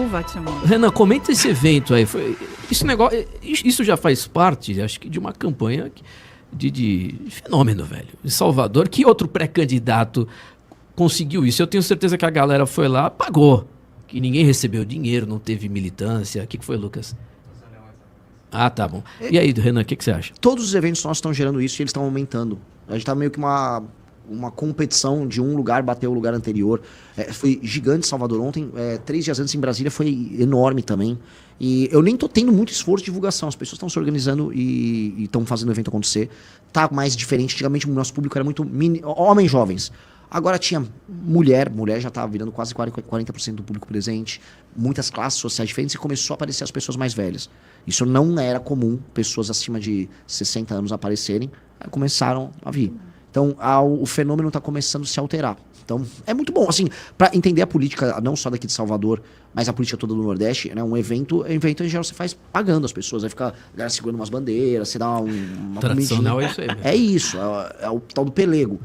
chuva, Timão. Renan, comenta esse evento aí. Isso já faz parte, acho que, de uma campanha de fenômeno, velho. Em Salvador, que outro pré-candidato conseguiu isso? Eu tenho certeza que a galera foi lá, pagou. Que ninguém recebeu dinheiro, não teve militância. O que foi, Lucas? Ah, tá bom. E aí, Renan, o que você acha? Todos os eventos nossos estão gerando isso e eles estão aumentando. A gente tá meio que uma competição de um lugar bater o lugar anterior. Foi gigante Salvador ontem. 3 dias antes em Brasília foi enorme também. E eu nem tô tendo muito esforço de divulgação. As pessoas estão se organizando e estão fazendo o evento acontecer. Tá mais diferente. Antigamente o nosso público era muito homens jovens. Agora tinha mulher já estava virando quase 40% do público presente, muitas classes sociais diferentes e começou a aparecer as pessoas mais velhas. Isso não era comum, pessoas acima de 60 anos aparecerem, aí começaram a vir. Então o fenômeno está começando a se alterar. Então é muito bom, assim, para entender a política, não só daqui de Salvador, mas a política toda do Nordeste, né? Um evento em geral você faz pagando as pessoas, vai ficar a galera segurando umas bandeiras, você dá uma tradicional comidinha. É isso aí mesmo. É isso, é o tal do pelego.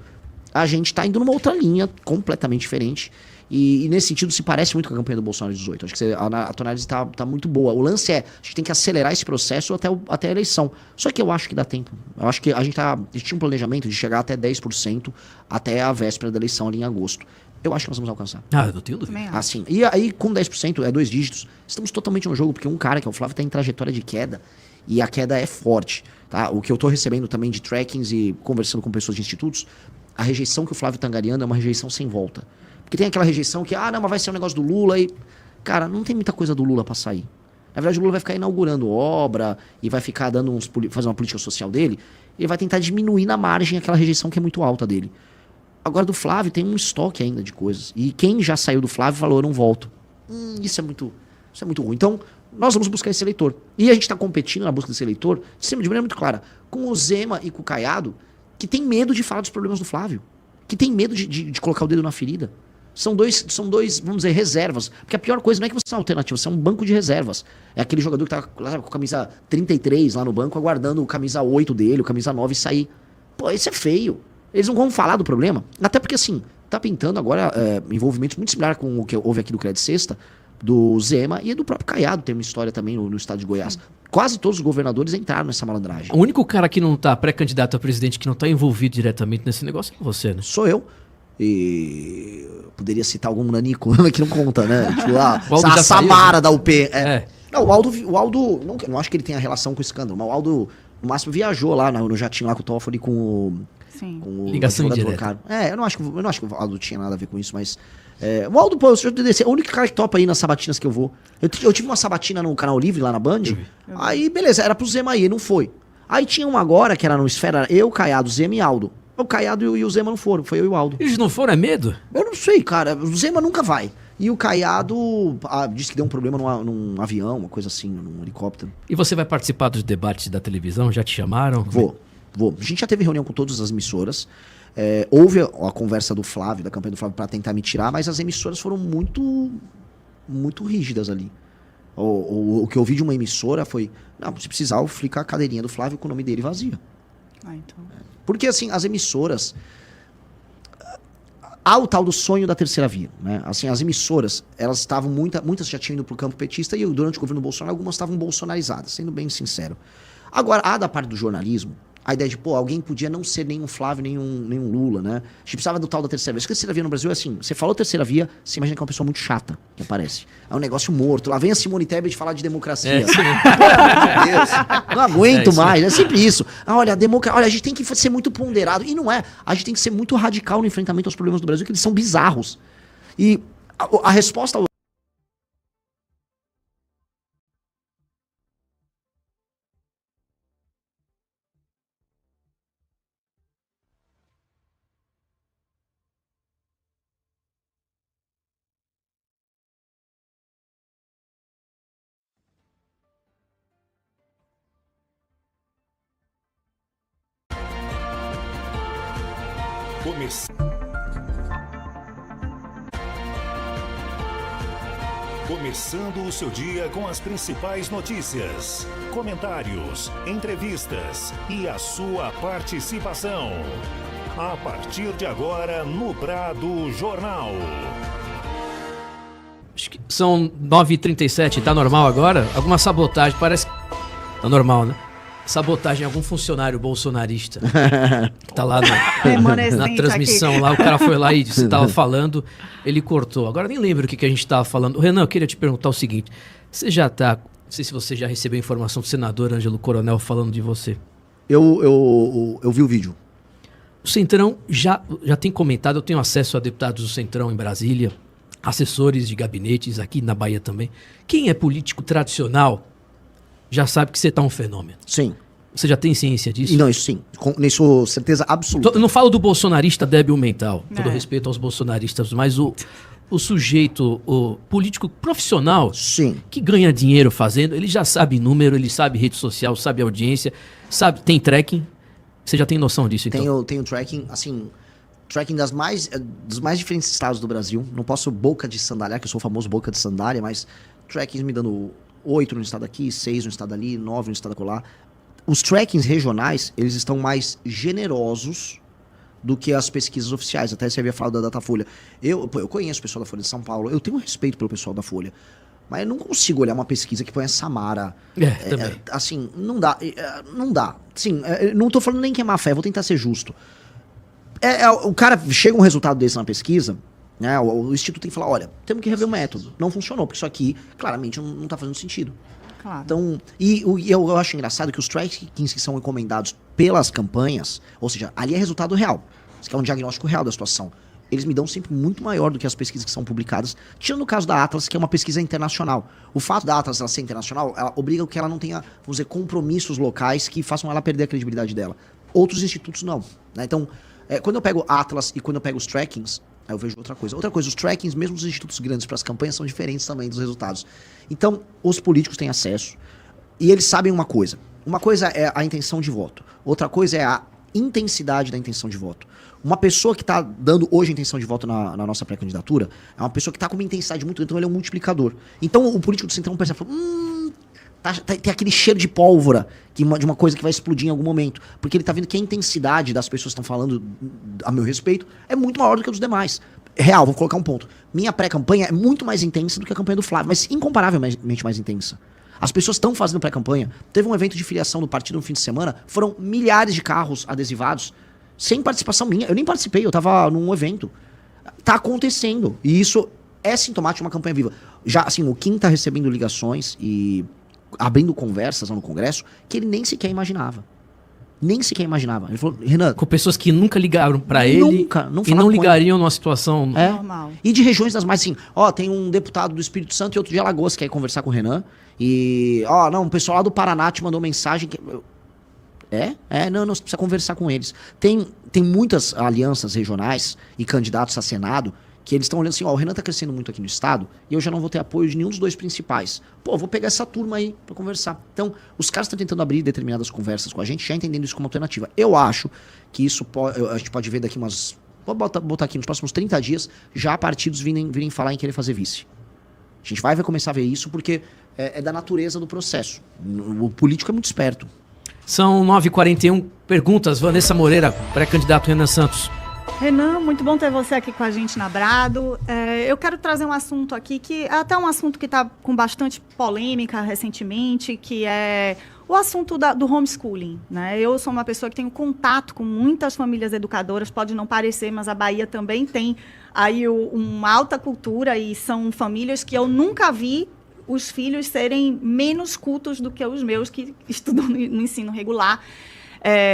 A gente está indo numa outra linha, completamente diferente. E nesse sentido se parece muito com a campanha do Bolsonaro de 18. Acho que a tua análise tá muito boa. O lance a gente tem que acelerar esse processo até a eleição. Só que eu acho que dá tempo. Eu acho que a gente tinha um planejamento de chegar até 10% até a véspera da eleição ali em agosto. Eu acho que nós vamos alcançar. Ah, eu não tenho dúvida. Assim, e aí com 10%, 2 dígitos, estamos totalmente no jogo, porque um cara, que é o Flávio, está em trajetória de queda, e a queda é forte. Tá? O que eu estou recebendo também de trackings e conversando com pessoas de institutos, a rejeição que o Flávio tá angariando é uma rejeição sem volta. Porque tem aquela rejeição que, não, mas vai ser um negócio do Lula e... Cara, não tem muita coisa do Lula pra sair. Na verdade, o Lula vai ficar inaugurando obra e vai ficar fazendo uma política social dele. Ele vai tentar diminuir na margem aquela rejeição que é muito alta dele. Agora, do Flávio tem um estoque ainda de coisas. E quem já saiu do Flávio falou, eu não volto. Isso é muito ruim. Então, nós vamos buscar esse eleitor. E a gente tá competindo na busca desse eleitor, de maneira muito clara, com o Zema e com o Caiado, que tem medo de falar dos problemas do Flávio, que tem medo de colocar o dedo na ferida. São dois, vamos dizer, reservas. Porque a pior coisa não é que você é uma alternativa, você é um banco de reservas. É aquele jogador que tá lá com a camisa 33 lá no banco, aguardando o camisa 8 dele, o camisa 9 sair. Pô, isso é feio. Eles não vão falar do problema. Até porque, assim, tá pintando agora envolvimentos muito similar com o que houve aqui do Crédito Sexta, do Zema e do próprio Caiado. Tem uma história também no estado de Goiás. Quase todos os governadores entraram nessa malandragem. O único cara que não tá pré-candidato a presidente, que não tá envolvido diretamente nesse negócio é você, né? Sou eu. E poderia citar algum nanico que não conta, né? Tipo, a Samara da UP. Não, o Aldo não acho que ele tenha relação com o escândalo, mas o Aldo, no máximo, viajou lá no jatinho lá com o Toffoli com o ligação direta. Eu não acho que o Aldo tinha nada a ver com isso, mas... o Aldo, pô, é o único cara que topa aí nas sabatinas que eu vou. Eu tive uma sabatina no Canal Livre, lá na Band. Aí, beleza, era pro Zema aí, não foi. Aí tinha uma agora, que era no Esfera, eu, Caiado, Zema e Aldo. O Caiado e o Zema não foram, foi eu e o Aldo. Eles não foram, é medo? Eu não sei, cara. O Zema nunca vai. E o Caiado disse que deu um problema num avião, uma coisa assim, num helicóptero. E você vai participar dos debates da televisão? Já te chamaram? Vou. A gente já teve reunião com todas as emissoras. Houve a conversa do Flávio, da campanha do Flávio, para tentar me tirar, mas as emissoras foram muito, muito rígidas ali. O que eu ouvi de uma emissora foi, não, se precisar, eu ficar a cadeirinha do Flávio com o nome dele vazia. Então. Porque, assim, as emissoras... Há o tal do sonho da terceira via, né? Assim, as emissoras, elas estavam... Muitas já tinham ido pro campo petista e durante o governo Bolsonaro, algumas estavam bolsonarizadas, sendo bem sincero. Agora, há da parte do jornalismo, a ideia de, alguém podia não ser nem um Flávio, nem um Lula, né? A gente precisava do tal da terceira via. Acho que a terceira via no Brasil é assim, você falou terceira via, você imagina que é uma pessoa muito chata que aparece. É um negócio morto. Lá vem a Simone Tebet falar de democracia. Pelo amor de Deus. Não aguento mais. É sempre isso. Olha, a gente tem que ser muito ponderado. E não é. A gente tem que ser muito radical no enfrentamento aos problemas do Brasil, que eles são bizarros. E a resposta... Começando o seu dia com as principais notícias, comentários, entrevistas e a sua participação. A partir de agora, no Prado Jornal. Acho que são 9h37, tá normal agora? Alguma sabotagem, parece que tá normal, né? Sabotagem, algum funcionário bolsonarista que tá lá na transmissão, lá, o cara foi lá e você tava falando, ele cortou. Agora nem lembro o que a gente tava falando. Renan, eu queria te perguntar o seguinte, você já tá, não sei se você já recebeu informação do senador Ângelo Coronel falando de você. Eu vi o vídeo. O Centrão já tem comentado, eu tenho acesso a deputados do Centrão em Brasília, assessores de gabinetes aqui na Bahia também. Quem é político tradicional já sabe que você tá um fenômeno. Sim. Você já tem ciência disso? Não, isso sim. Com isso, certeza absoluta. Eu não falo do bolsonarista débil mental, todo É. respeito aos bolsonaristas, mas o sujeito, o político profissional Sim. que ganha dinheiro fazendo, ele já sabe número, ele sabe rede social, sabe audiência, sabe, tem tracking. Você já tem noção disso, então? Tenho tracking, assim, tracking dos mais diferentes estados do Brasil. Não posso boca de sandália, que eu sou o famoso boca de sandália, mas trackings me dando 8 no estado aqui, 6 no estado ali, 9 no estado acolá. Os trackings regionais, eles estão mais generosos do que as pesquisas oficiais. Até você havia falado da Datafolha. Eu conheço o pessoal da Folha de São Paulo, eu tenho respeito pelo pessoal da Folha, mas eu não consigo olhar uma pesquisa que põe a Samara. Também. Assim, não dá. Não dá. Sim, não tô falando nem que é má fé, vou tentar ser justo. O cara chega um resultado desse na pesquisa, né? O Instituto tem que falar, olha, temos que rever o método. Não funcionou, porque isso aqui claramente não tá fazendo sentido. Claro. Então, eu acho engraçado que os trackings que são encomendados pelas campanhas, ou seja, ali é resultado real. Isso aqui é um diagnóstico real da situação. Eles me dão sempre muito maior do que as pesquisas que são publicadas, tirando o caso da Atlas, que é uma pesquisa internacional. O fato da Atlas ela ser internacional, ela obriga que ela não tenha, vamos dizer, compromissos locais que façam ela perder a credibilidade dela. Outros institutos não. Né? Então, quando eu pego Atlas e quando eu pego os trackings, aí eu vejo outra coisa. Outra coisa, os trackings, mesmo os institutos grandes para as campanhas, são diferentes também dos resultados. Então, os políticos têm acesso e eles sabem uma coisa. Uma coisa é a intenção de voto. Outra coisa é a intensidade da intenção de voto. Uma pessoa que está dando hoje a intenção de voto na nossa pré-candidatura é uma pessoa que está com uma intensidade muito grande, então ele é um multiplicador. Então, o político do Centrão percebe, tem aquele cheiro de pólvora de uma coisa que vai explodir em algum momento. Porque ele está vendo que a intensidade das pessoas que estão falando a meu respeito é muito maior do que a dos demais. Real, vou colocar um ponto. Minha pré-campanha é muito mais intensa do que a campanha do Flávio, mas incomparavelmente mais intensa. As pessoas estão fazendo pré-campanha. Teve um evento de filiação do partido no fim de semana, foram milhares de carros adesivados, sem participação minha. Eu nem participei, eu estava num evento. Tá acontecendo. E isso é sintomático de uma campanha viva. Já, assim, o Kim tá recebendo ligações e abrindo conversas lá no Congresso que ele nem sequer imaginava. Nem sequer imaginava. Ele falou, Renan... Com pessoas que nunca ligaram pra ele Nunca, não e falaram não com ligariam numa situação... Normal. E de regiões das mais, assim, tem um deputado do Espírito Santo e outro de Alagoas que quer conversar com o Renan. E, o pessoal lá do Paraná te mandou mensagem que... Não, você precisa conversar com eles. Tem muitas alianças regionais e candidatos a Senado que eles estão olhando assim, o Renan tá crescendo muito aqui no estado e eu já não vou ter apoio de nenhum dos dois principais. Vou pegar essa turma aí pra conversar. Então, os caras estão tentando abrir determinadas conversas com a gente, já entendendo isso como alternativa. Eu acho que isso a gente pode ver daqui umas... Vou botar aqui nos próximos 30 dias, já partidos virem falar em querer fazer vice. A gente vai começar a ver isso porque é da natureza do processo. O político é muito esperto. São 9h41. Perguntas, Vanessa Moreira, pré-candidato Renan Santos. Renan, muito bom ter você aqui com a gente na Brado. Eu quero trazer um assunto aqui que é até um assunto que está com bastante polêmica recentemente, que é o assunto do homeschooling, né? Eu sou uma pessoa que tenho contato com muitas famílias educadoras, pode não parecer, mas a Bahia também tem aí uma alta cultura e são famílias que eu nunca vi os filhos serem menos cultos do que os meus que estudam no ensino regular.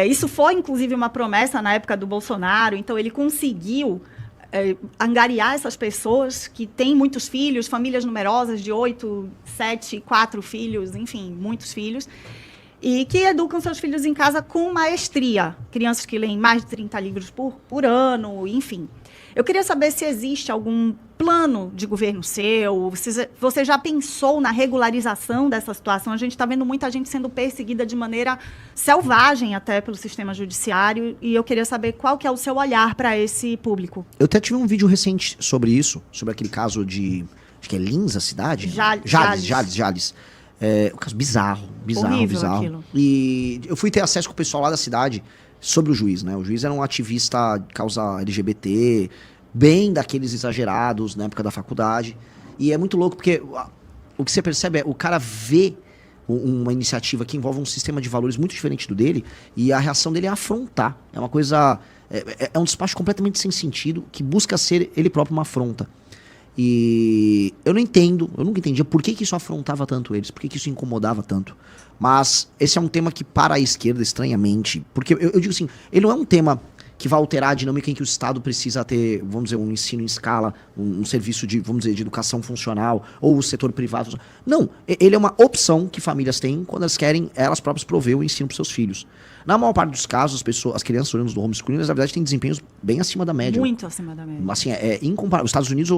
Isso foi, inclusive, uma promessa na época do Bolsonaro, então ele conseguiu angariar essas pessoas que têm muitos filhos, famílias numerosas de 8, 7, 4 filhos, enfim, muitos filhos, e que educam seus filhos em casa com maestria. Crianças que leem mais de 30 livros por ano, enfim. Eu queria saber se existe algum plano de governo seu, se você já pensou na regularização dessa situação. A gente está vendo muita gente sendo perseguida de maneira selvagem até pelo sistema judiciário, e eu queria saber qual que é o seu olhar para esse público. Eu até tive um vídeo recente sobre isso, sobre aquele caso de, acho que é Lins, a cidade? Jales. Um caso bizarro. Horrível aquilo. E eu fui ter acesso com o pessoal lá da cidade sobre o juiz, né? O juiz era um ativista de causa LGBT, bem daqueles exagerados na época da faculdade. E é muito louco, porque o que você percebe é o cara vê uma iniciativa que envolve um sistema de valores muito diferente do dele, e a reação dele é afrontar. É uma coisa... É um despacho completamente sem sentido, que busca ser ele próprio uma afronta. E eu nunca entendia por que isso afrontava tanto eles, por que isso incomodava tanto. Mas esse é um tema que, para a esquerda, estranhamente... Porque eu digo assim, ele não é um tema que vai alterar a dinâmica em que o Estado precisa ter, vamos dizer, um ensino em escala, um serviço de, vamos dizer, de educação funcional, ou o setor privado. Não, ele é uma opção que famílias têm quando elas querem elas próprias prover o ensino para seus filhos. Na maior parte dos casos, as crianças olhando do homeschooling, na verdade, têm desempenhos bem acima da média. Muito acima da média. Assim, é incomparável. Os Estados Unidos,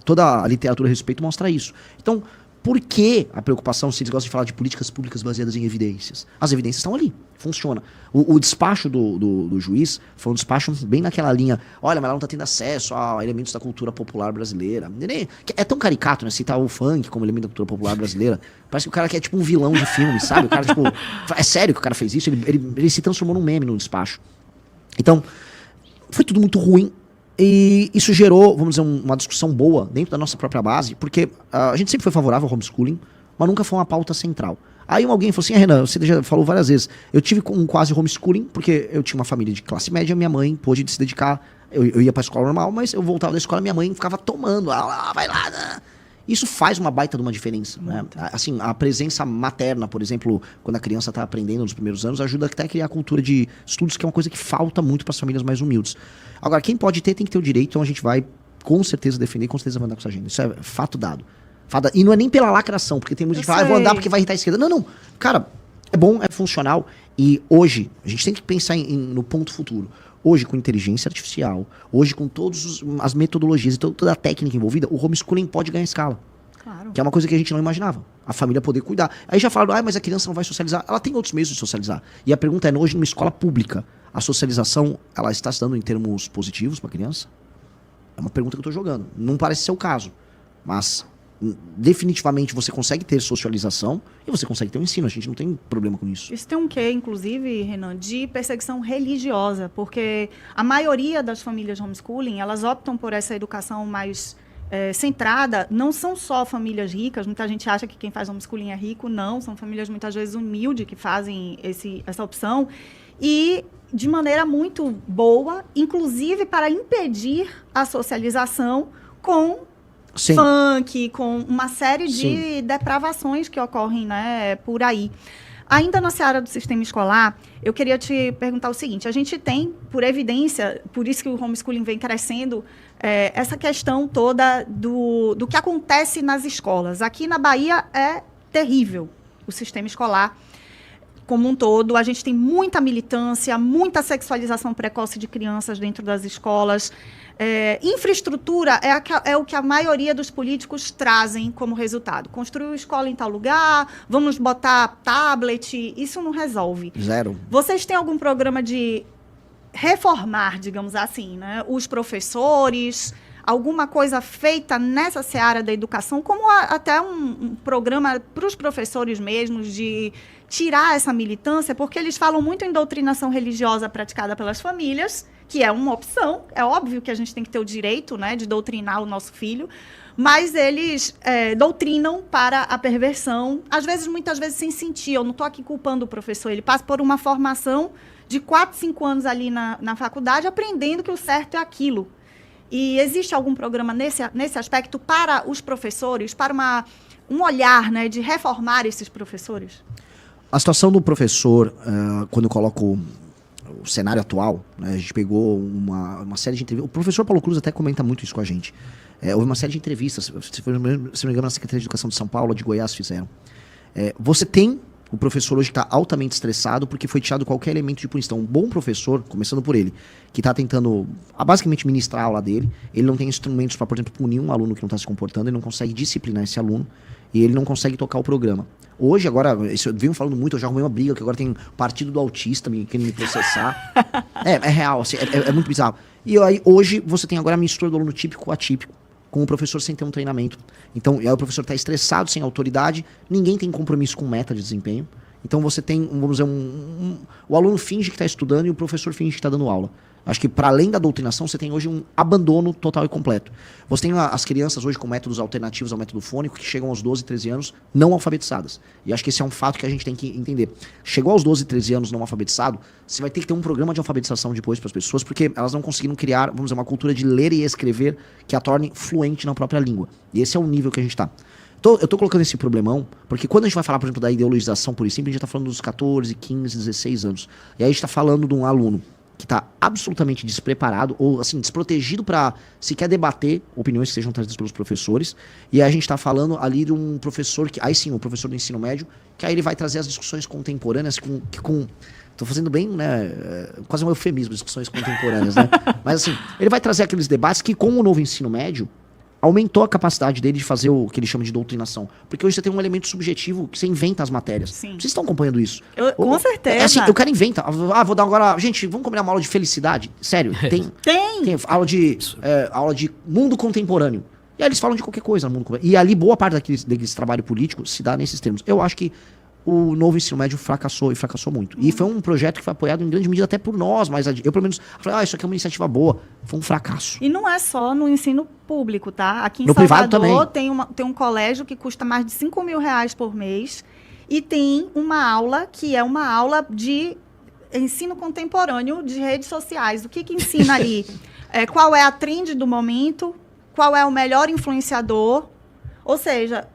toda a literatura a respeito mostra isso. Então, por que a preocupação, se eles gostam de falar de políticas públicas baseadas em evidências? As evidências estão ali, funciona. O despacho do juiz foi um despacho bem naquela linha, olha, mas ela não está tendo acesso a elementos da cultura popular brasileira. É tão caricato, né, citar o funk como elemento da cultura popular brasileira. Parece que o cara que é tipo um vilão de filme, sabe? O cara, tipo, é sério que o cara fez isso? Ele se transformou num meme no despacho. Então, foi tudo muito ruim. E isso gerou, vamos dizer, uma discussão boa dentro da nossa própria base, porque a gente sempre foi favorável ao homeschooling, mas nunca foi uma pauta central. Aí alguém falou assim, Renan, você já falou várias vezes, eu tive um quase homeschooling, porque eu tinha uma família de classe média, minha mãe pôde se dedicar, eu ia pra escola normal, mas eu voltava da escola, minha mãe ficava tomando, vai lá, né? Isso faz uma baita de uma diferença, né? Assim, a presença materna, por exemplo, quando a criança está aprendendo nos primeiros anos, ajuda até a criar a cultura de estudos, que é uma coisa que falta muito para as famílias mais humildes. Agora, quem pode ter, tem que ter o direito, então a gente vai com certeza defender, com certeza mandar com essa agenda. Isso é fato dado. E não é nem pela lacração, porque tem muita gente que fala, vou andar porque vai irritar a esquerda. Não. Cara, é bom, é funcional. E hoje, a gente tem que pensar no ponto futuro. Hoje, com inteligência artificial, hoje com todas as metodologias e toda a técnica envolvida, o homeschooling pode ganhar escala. Claro. Que é uma coisa que a gente não imaginava. A família poder cuidar. Aí já falaram, mas a criança não vai socializar. Ela tem outros meios de socializar. E a pergunta é, hoje, numa escola pública, a socialização, ela está se dando em termos positivos para a criança? É uma pergunta que eu estou jogando. Não parece ser o caso. Mas, definitivamente, você consegue ter socialização e você consegue ter um ensino. A gente não tem problema com isso. Isso tem um quê, inclusive, Renan, de perseguição religiosa. Porque a maioria das famílias homeschooling, elas optam por essa educação mais... centrada, não são só famílias ricas, muita gente acha que quem faz homeschooling é rico, não, são famílias muitas vezes humildes que fazem essa opção, e de maneira muito boa, inclusive para impedir a socialização com Sim. funk, com uma série de Sim. depravações que ocorrem, né, por aí. Ainda na seara do sistema escolar, eu queria te perguntar o seguinte, a gente tem, por evidência, por isso que o homeschooling vem crescendo, essa questão toda do que acontece nas escolas. Aqui na Bahia é terrível o sistema escolar como um todo. A gente tem muita militância, muita sexualização precoce de crianças dentro das escolas. Infraestrutura é o que a maioria dos políticos trazem como resultado. Construir escola em tal lugar, vamos botar tablet, isso não resolve. Zero. Vocês têm algum programa de reformar, digamos assim, né, os professores, alguma coisa feita nessa seara da educação, como até um programa para os professores mesmos de tirar essa militância, porque eles falam muito em doutrinação religiosa praticada pelas famílias, que é uma opção, é óbvio que a gente tem que ter o direito, né, de doutrinar o nosso filho, mas eles doutrinam para a perversão, muitas vezes sem sentir. Eu não estou aqui culpando o professor, ele passa por uma formação de 4, 5 anos ali na faculdade, aprendendo que o certo é aquilo. E existe algum programa nesse aspecto para os professores, para um olhar, né, de reformar esses professores? A situação do professor, quando eu coloco o cenário atual, né, a gente pegou uma série de entrevistas. O professor Paulo Cruz até comenta muito isso com a gente. Houve uma série de entrevistas, se não me engano, na Secretaria de Educação de São Paulo, de Goiás, fizeram. Você tem o professor hoje que está altamente estressado porque foi tirado qualquer elemento de punição. Um bom professor, começando por ele, que está tentando basicamente ministrar a aula dele, ele não tem instrumentos para, por exemplo, punir um aluno que não está se comportando, ele não consegue disciplinar esse aluno e ele não consegue tocar o programa. Hoje, agora, isso eu venho falando muito, eu já arrumei uma briga, que agora tem partido do autista querendo me processar. É real, assim, é muito bizarro. E aí, hoje, você tem agora a mistura do aluno típico com atípico, com o professor sem ter um treinamento. Então, aí o professor está estressado, sem autoridade, ninguém tem compromisso com meta de desempenho. Então você tem, vamos dizer, o aluno finge que está estudando e o professor finge que está dando aula. Acho que para além da doutrinação, você tem hoje um abandono total e completo. Você tem as crianças hoje com métodos alternativos ao método fônico que chegam aos 12, 13 anos não alfabetizadas. E acho que esse é um fato que a gente tem que entender. Chegou aos 12, 13 anos não alfabetizado, você vai ter que ter um programa de alfabetização depois para as pessoas, porque elas não conseguiram criar, vamos dizer, uma cultura de ler e escrever que a torne fluente na própria língua. E esse é o nível que a gente está. Eu tô colocando esse problemão, porque quando a gente vai falar, por exemplo, da ideologização por simples, a gente tá falando dos 14, 15, 16 anos. E aí a gente tá falando de um aluno que tá absolutamente despreparado, ou assim, desprotegido para sequer debater opiniões que sejam trazidas pelos professores. E aí a gente tá falando ali de um professor, que aí sim, um professor do ensino médio, que aí ele vai trazer as discussões contemporâneas tô fazendo bem, né, quase um eufemismo, discussões contemporâneas, né? Mas assim, ele vai trazer aqueles debates que com o novo ensino médio, aumentou a capacidade dele de fazer o que ele chama de doutrinação. Porque hoje você tem um elemento subjetivo que você inventa as matérias. Sim. Vocês estão acompanhando isso? Com certeza. É assim, o cara inventa. Vou dar agora... Gente, vamos combinar uma aula de felicidade? Sério, tem aula de mundo contemporâneo. E aí eles falam de qualquer coisa no mundo contemporâneo. E ali boa parte desse trabalho político se dá nesses termos. Eu acho que o novo ensino médio fracassou, e fracassou muito. E foi um projeto que foi apoiado em grande medida até por nós, mas eu pelo menos falei, isso aqui é uma iniciativa boa. Foi um fracasso. E não é só no ensino público, tá? Aqui em no Salvador tem um colégio que custa mais de R$5.000 por mês e tem uma aula que é uma aula de ensino contemporâneo de redes sociais. O que ensina ali? Qual é a trend do momento? Qual é o melhor influenciador? Ou seja,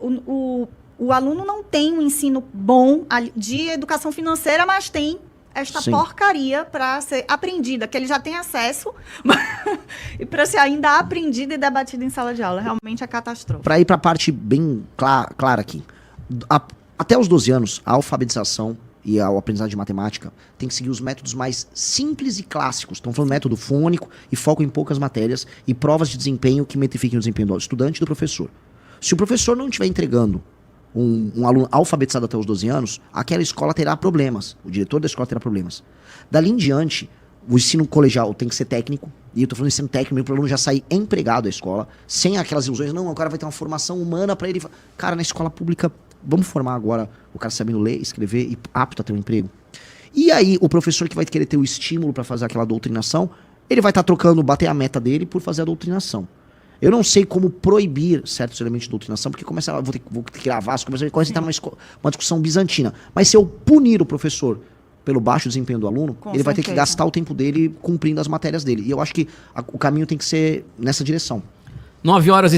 o aluno não tem um ensino bom de educação financeira, mas tem esta porcaria para ser aprendida, que ele já tem acesso, e para ser ainda aprendida e debatida em sala de aula. Realmente é catástrofe. Para ir para a parte bem clara aqui. Até os 12 anos, a alfabetização e a aprendizagem de matemática tem que seguir os métodos mais simples e clássicos. Estamos falando método fônico e foco em poucas matérias e provas de desempenho que metrifiquem o desempenho do estudante e do professor. Se o professor não estiver entregando um aluno alfabetizado até os 12 anos, aquela escola terá problemas. O diretor da escola terá problemas. Dali em diante, o ensino colegial tem que ser técnico. E eu estou falando de ensino técnico, para o aluno já sair empregado da escola, sem aquelas ilusões. Não, o cara vai ter uma formação humana para ele. Cara, na escola pública, vamos formar agora o cara sabendo ler, escrever e apto a ter um emprego. E aí, o professor que vai querer ter o estímulo para fazer aquela doutrinação, ele vai estar trocando, bater a meta dele por fazer a doutrinação. Eu não sei como proibir certos elementos de doutrinação, porque vou ter que gravar, começa a entrar numa discussão bizantina. Mas se eu punir o professor pelo baixo desempenho do aluno, ele vai ter que gastar o tempo dele cumprindo as matérias dele. E eu acho que o caminho tem que ser nessa direção. 9h